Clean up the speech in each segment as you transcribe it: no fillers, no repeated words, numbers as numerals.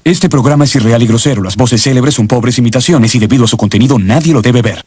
Este programa es irreal y grosero. Las voces célebres son pobres imitaciones y debido a su contenido nadie lo debe ver.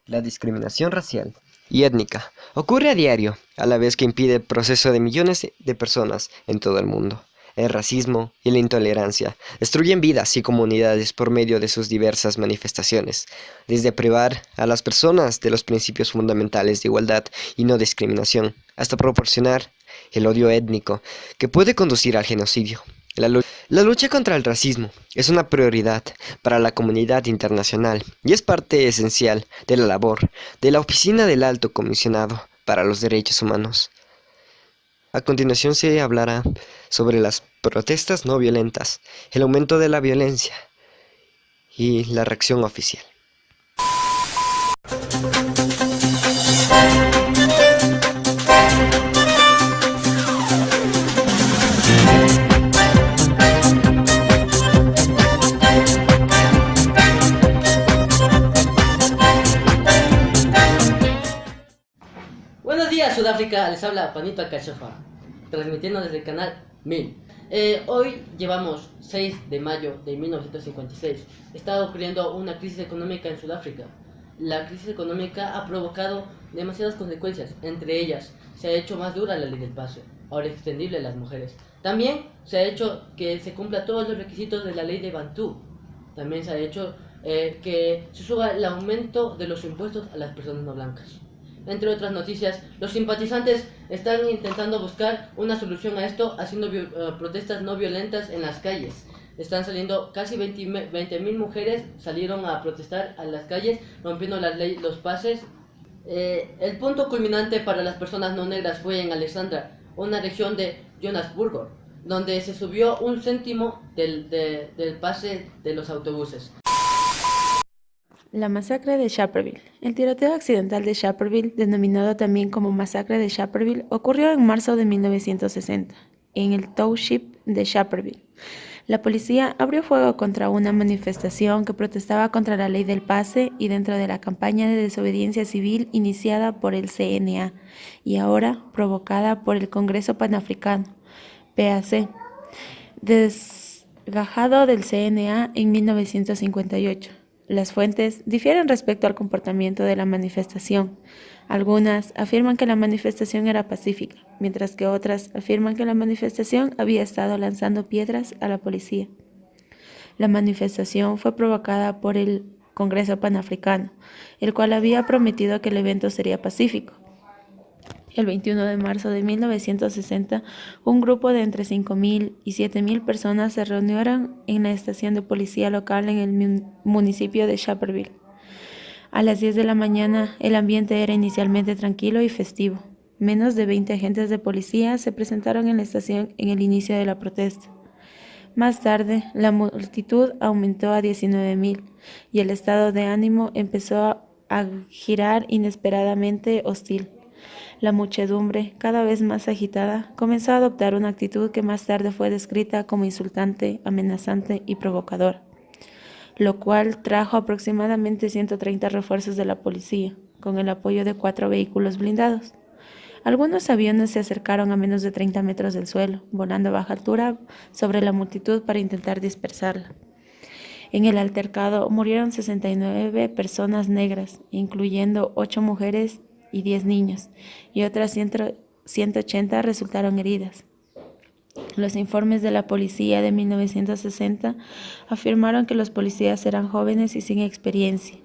La discriminación racial y étnica ocurre a diario, a la vez que impide el proceso de millones de personas en todo el mundo. El racismo y la intolerancia destruyen vidas y comunidades por medio de sus diversas manifestaciones, desde privar a las personas de los principios fundamentales de igualdad y no discriminación, hasta proporcionar el odio étnico que puede conducir al genocidio. La lucha contra el racismo es una prioridad para la comunidad internacional y es parte esencial de la labor de la Oficina del Alto Comisionado para los Derechos Humanos. A continuación se hablará sobre las protestas no violentas, el aumento de la violencia y la reacción oficial. Buenos días Sudáfrica, les habla Panito Alcachofa, transmitiendo desde el canal 1000. Hoy llevamos 6 de mayo de 1956. Está ocurriendo una crisis económica en Sudáfrica. La crisis económica ha provocado demasiadas consecuencias, entre ellas se ha hecho más dura la ley del pase, ahora extendible a las mujeres. También se ha hecho que se cumpla todos los requisitos de la ley de Bantu. También se ha hecho que se suba el aumento de los impuestos a las personas no blancas. Entre otras noticias, los simpatizantes están intentando buscar una solución a esto haciendo protestas no violentas en las calles. Están saliendo casi 20.000 mujeres salieron a protestar a las calles rompiendo los pases. El punto culminante para las personas no negras fue en Alexandra, una región de Johannesburgo, donde se subió 1 céntimo del pase de los autobuses. La masacre de Sharpeville. El tiroteo accidental de Sharpeville, denominado también como masacre de Sharpeville, ocurrió en marzo de 1960, en el township de Sharpeville. La policía abrió fuego contra una manifestación que protestaba contra la ley del pase y dentro de la campaña de desobediencia civil iniciada por el CNA y ahora provocada por el Congreso Panafricano, PAC, desgajado del CNA en 1958. Las fuentes difieren respecto al comportamiento de la manifestación. Algunas afirman que la manifestación era pacífica, mientras que otras afirman que la manifestación había estado lanzando piedras a la policía. La manifestación fue provocada por el Congreso Panafricano, el cual había prometido que el evento sería pacífico. El 21 de marzo de 1960, un grupo de entre 5.000 y 7.000 personas se reunieron en la estación de policía local en el municipio de Sharpeville. A las 10 de la mañana, el ambiente era inicialmente tranquilo y festivo. Menos de 20 agentes de policía se presentaron en la estación en el inicio de la protesta. Más tarde, la multitud aumentó a 19.000 y el estado de ánimo empezó a girar inesperadamente hostil. La muchedumbre, cada vez más agitada, comenzó a adoptar una actitud que más tarde fue descrita como insultante, amenazante y provocadora, lo cual trajo aproximadamente 130 refuerzos de la policía, con el apoyo de 4 vehículos blindados. Algunos aviones se acercaron a menos de 30 metros del suelo, volando a baja altura sobre la multitud para intentar dispersarla. En el altercado murieron 69 personas negras, incluyendo 8 mujeres y 10 niños, y otras 180 resultaron heridas. Los informes de la policía de 1960 afirmaron que los policías eran jóvenes y sin experiencia.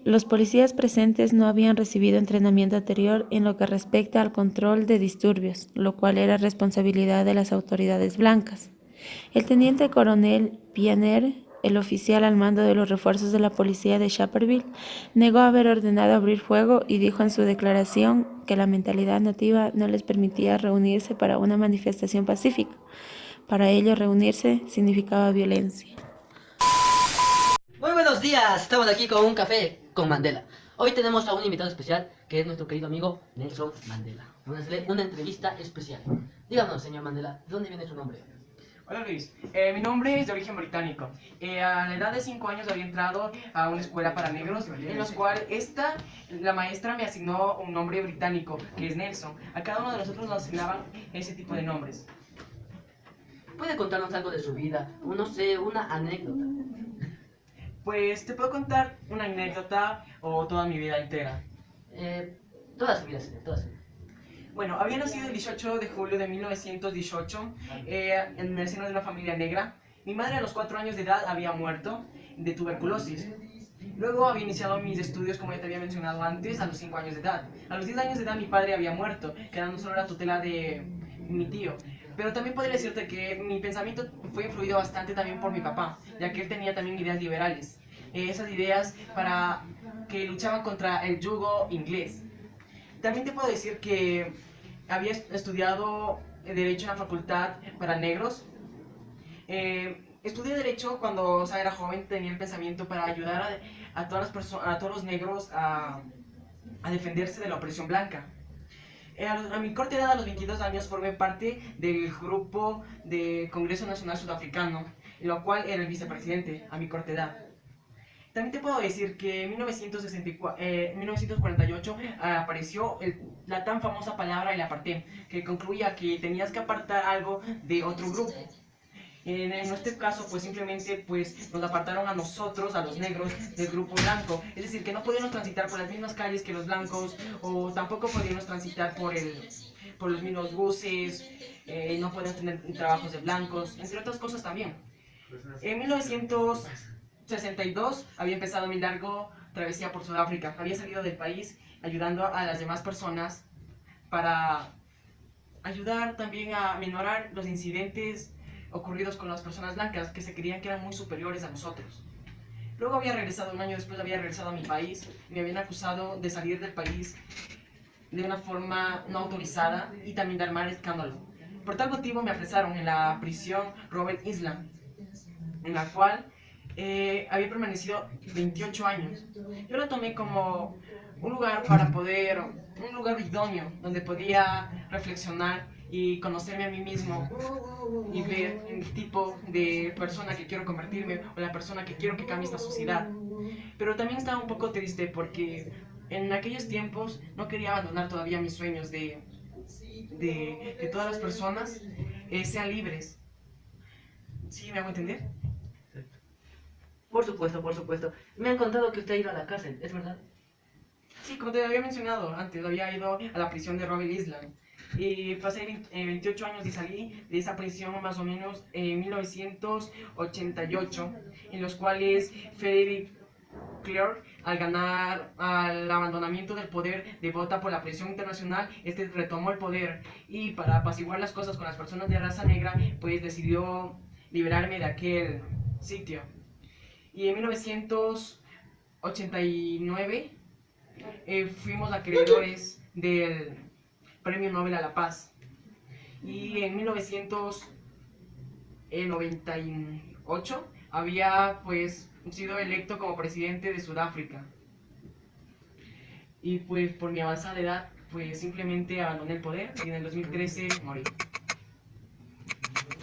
Los policías presentes no habían recibido entrenamiento anterior en lo que respecta al control de disturbios, lo cual era responsabilidad de las autoridades blancas. El teniente coronel Pioner, el oficial al mando de los refuerzos de la policía de Sharpeville, negó haber ordenado abrir fuego y dijo en su declaración que la mentalidad nativa no les permitía reunirse para una manifestación pacífica. Para ellos, reunirse significaba violencia. Muy buenos días, estamos aquí con un café con Mandela. Hoy tenemos a un invitado especial que es nuestro querido amigo Nelson Mandela. Vamos a hacerle una entrevista especial. Díganos, señor Mandela, ¿de dónde viene su nombre? Hola Luis, mi nombre es de origen británico. A la edad de 5 años había entrado a una escuela para negros, en los cuales la maestra me asignó un nombre británico, que es Nelson. A cada uno de nosotros nos asignaban ese tipo de nombres. ¿Puede contarnos algo de su vida? O no sé, una anécdota. Pues te puedo contar una anécdota o toda mi vida entera. Toda su vida, señor, toda su vida. Bueno, había nacido el 18 de julio de 1918 en el seno de una familia negra. Mi madre a los 4 años de edad había muerto de tuberculosis. Luego había iniciado mis estudios, como ya te había mencionado antes, a los 5 años de edad. A los 10 años de edad mi padre había muerto, quedando solo la tutela de mi tío. Pero también podría decirte que mi pensamiento fue influido bastante también por mi papá, ya que él tenía también ideas liberales. Esas ideas para que luchaban contra el yugo inglés. También te puedo decir que había estudiado Derecho en la facultad para negros. Estudié Derecho cuando era joven, tenía el pensamiento para ayudar a todos los negros a defenderse de la opresión blanca. A mi corta edad, a los 22 años, formé parte del grupo de Congreso Nacional Sudafricano, en lo cual era el vicepresidente a mi corta edad. También te puedo decir que en 1948 apareció la tan famosa palabra el apartheid, que concluía que tenías que apartar algo de otro grupo. En este caso, pues simplemente nos apartaron a nosotros, a los negros, del grupo blanco. Es decir, que no podíamos transitar por las mismas calles que los blancos, o tampoco podíamos transitar por los mismos buses, no podíamos tener trabajos de blancos, entre otras cosas también. En 1962 había empezado mi largo travesía por Sudáfrica. Había salido del país ayudando a las demás personas para ayudar también a minorar los incidentes ocurridos con las personas blancas que se creían que eran muy superiores a nosotros. Luego había regresado, un año después había regresado a mi país. Me habían acusado de salir del país de una forma no autorizada y también de armar escándalo. Por tal motivo me apresaron en la prisión Robben Island, en la cual había permanecido 28 años. Yo lo tomé como un lugar un lugar idóneo, donde podía reflexionar y conocerme a mí mismo y ver el tipo de persona que quiero convertirme o la persona que quiero que cambie esta sociedad. Pero también estaba un poco triste porque en aquellos tiempos no quería abandonar todavía mis sueños de que todas las personas sean libres. ¿Sí me hago entender? Por supuesto, por supuesto. Me han contado que usted ha ido a la cárcel, ¿es verdad? Sí, como te había mencionado antes, había ido a la prisión de Robben Island. Y pasé 28 años y salí de esa prisión más o menos en 1988, en los cuales Frederick Clark, al abandonamiento del poder de Botha por la presión internacional, retomó el poder, y para apaciguar las cosas con las personas de raza negra, pues decidió liberarme de aquel sitio. Y en 1989 fuimos acreedores del Premio Nobel a la Paz. Y en 1998 había sido electo como presidente de Sudáfrica. Y pues por mi avanzada edad, simplemente abandoné el poder y en el 2013 morí.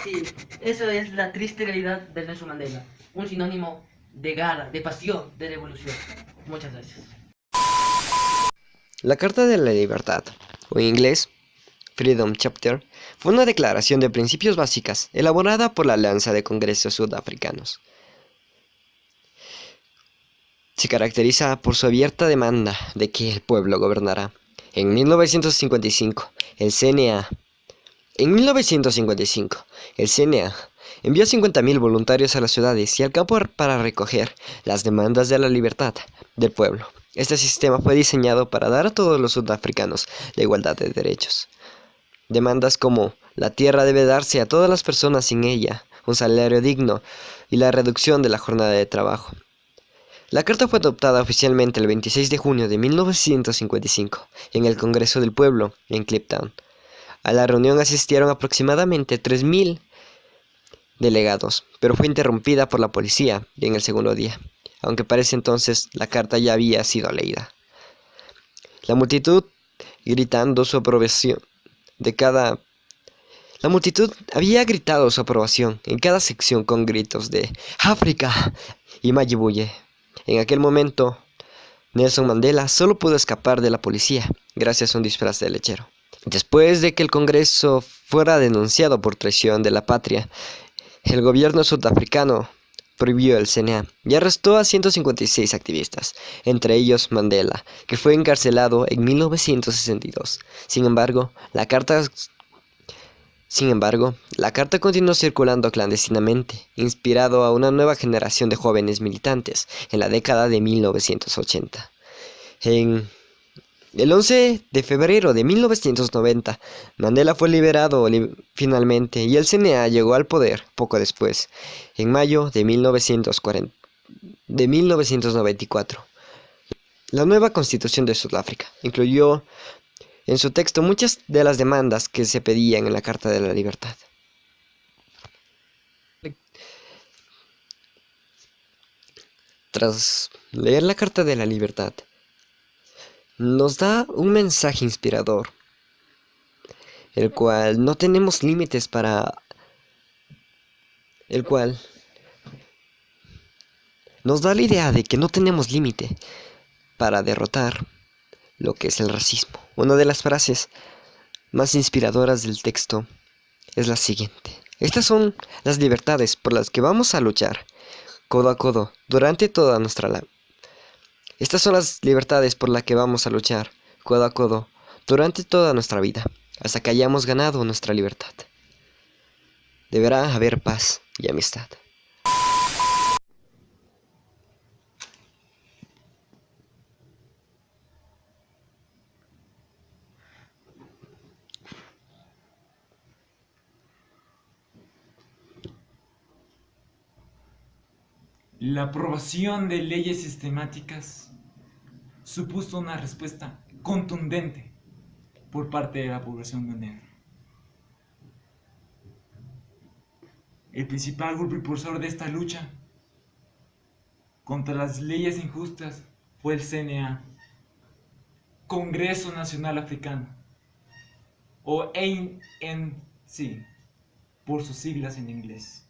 Sí, eso es la triste realidad de Nelson Mandela. Un sinónimo de garra, de pasión, de revolución. Muchas gracias. La Carta de la Libertad, o en inglés, Freedom Charter, fue una declaración de principios básicas elaborada por la Alianza de Congresos Sudafricanos. Se caracteriza por su abierta demanda de que el pueblo gobernará. En 1955, el CNA envió 50.000 voluntarios a las ciudades y al campo para recoger las demandas de la libertad del pueblo. Este sistema fue diseñado para dar a todos los sudafricanos la igualdad de derechos. Demandas como la tierra debe darse a todas las personas sin ella, un salario digno y la reducción de la jornada de trabajo. La carta fue adoptada oficialmente el 26 de junio de 1955 en el Congreso del Pueblo en Kliptown. A la reunión asistieron aproximadamente 3.000 delegados, pero fue interrumpida por la policía en el segundo día, aunque para ese entonces la carta ya había sido leída. La multitud, gritando su aprobación de cada La multitud había gritado su aprobación en cada sección con gritos de ¡África! Y Mayibuye. En aquel momento, Nelson Mandela solo pudo escapar de la policía gracias a un disfraz de lechero. Después de que el Congreso fuera denunciado por traición de la patria, el gobierno sudafricano prohibió el CNA y arrestó a 156 activistas, entre ellos Mandela, que fue encarcelado en 1962. Sin embargo, la carta continuó circulando clandestinamente, inspirado a una nueva generación de jóvenes militantes en la década de 1980. El 11 de febrero de 1990, Mandela fue liberado finalmente y el CNA llegó al poder poco después, en mayo de 1994. La nueva Constitución de Sudáfrica incluyó en su texto muchas de las demandas que se pedían en la Carta de la Libertad. Tras leer la Carta de la Libertad, nos da un mensaje inspirador, el cual no tenemos límites el cual nos da la idea de que no tenemos límite para derrotar lo que es el racismo. Una de las frases más inspiradoras del texto es la siguiente: estas son las libertades por las que vamos a luchar codo a codo durante toda nuestra vida. Estas son las libertades por las que vamos a luchar codo a codo durante toda nuestra vida, hasta que hayamos ganado nuestra libertad. Deberá haber paz y amistad. La aprobación de leyes sistemáticas supuso una respuesta contundente por parte de la población negra. El principal grupo impulsor de esta lucha contra las leyes injustas fue el CNA, Congreso Nacional Africano, o ANC, por sus siglas en inglés.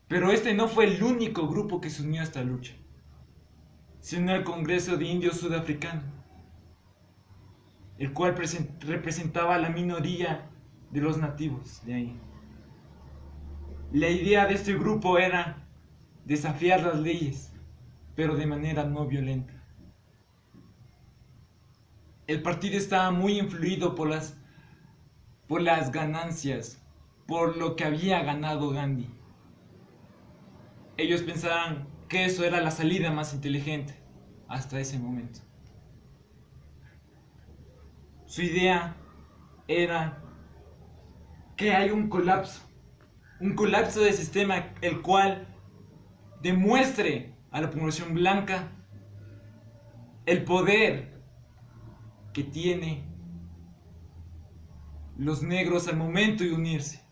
Pero este no fue el único grupo que se unió a esta lucha, sino el Congreso de Indios Sudafricano, el cual representaba a la minoría de los nativos de ahí. La idea de este grupo era desafiar las leyes, pero de manera no violenta. El partido estaba muy influido por las ganancias, por lo que había ganado Gandhi. Ellos pensaban que eso era la salida más inteligente hasta ese momento. Su idea era que hay un colapso del sistema, el cual demuestre a la población blanca el poder que tienen los negros al momento de unirse.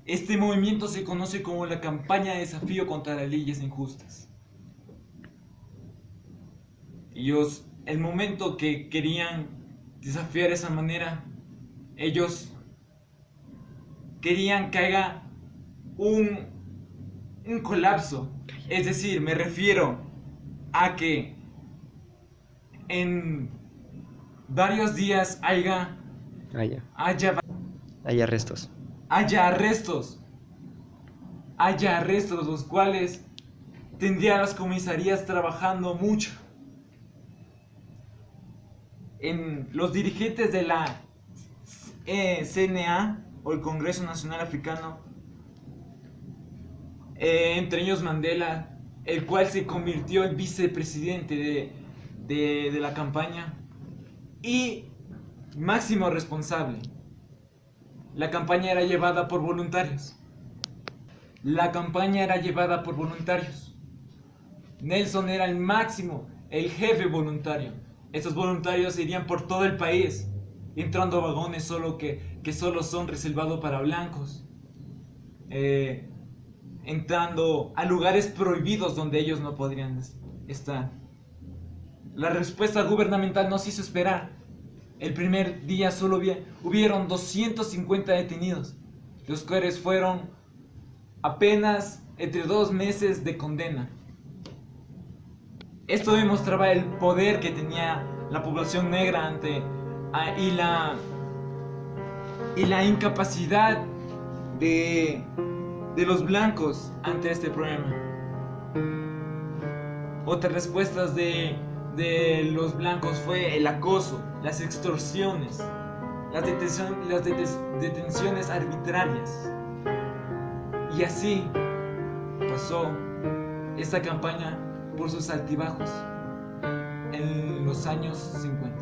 Este movimiento se conoce como la campaña de desafío contra las leyes injustas. Ellos, el momento que querían desafiar de esa manera, ellos querían que haya un colapso. Es decir, me refiero a que en varios días haya arrestos. Haya arrestos, los cuales tendrían las comisarías trabajando mucho. Los dirigentes de la CNA o el Congreso Nacional Africano, entre ellos Mandela, el cual se convirtió en vicepresidente de la campaña y máximo responsable. La campaña era llevada por voluntarios. Nelson era el jefe voluntario. Estos voluntarios irían por todo el país, entrando a vagones que solo son reservados para blancos, entrando a lugares prohibidos donde ellos no podrían estar. La respuesta gubernamental no se hizo esperar. El primer día solo hubieron 250 detenidos, los cuales fueron apenas entre 2 meses de condena. Esto demostraba el poder que tenía la población negra y la incapacidad de los blancos ante este problema. Otras respuestas de los blancos fue el acoso, las extorsiones, las detenciones arbitrarias. Y así pasó esta campaña por sus altibajos en los años 50.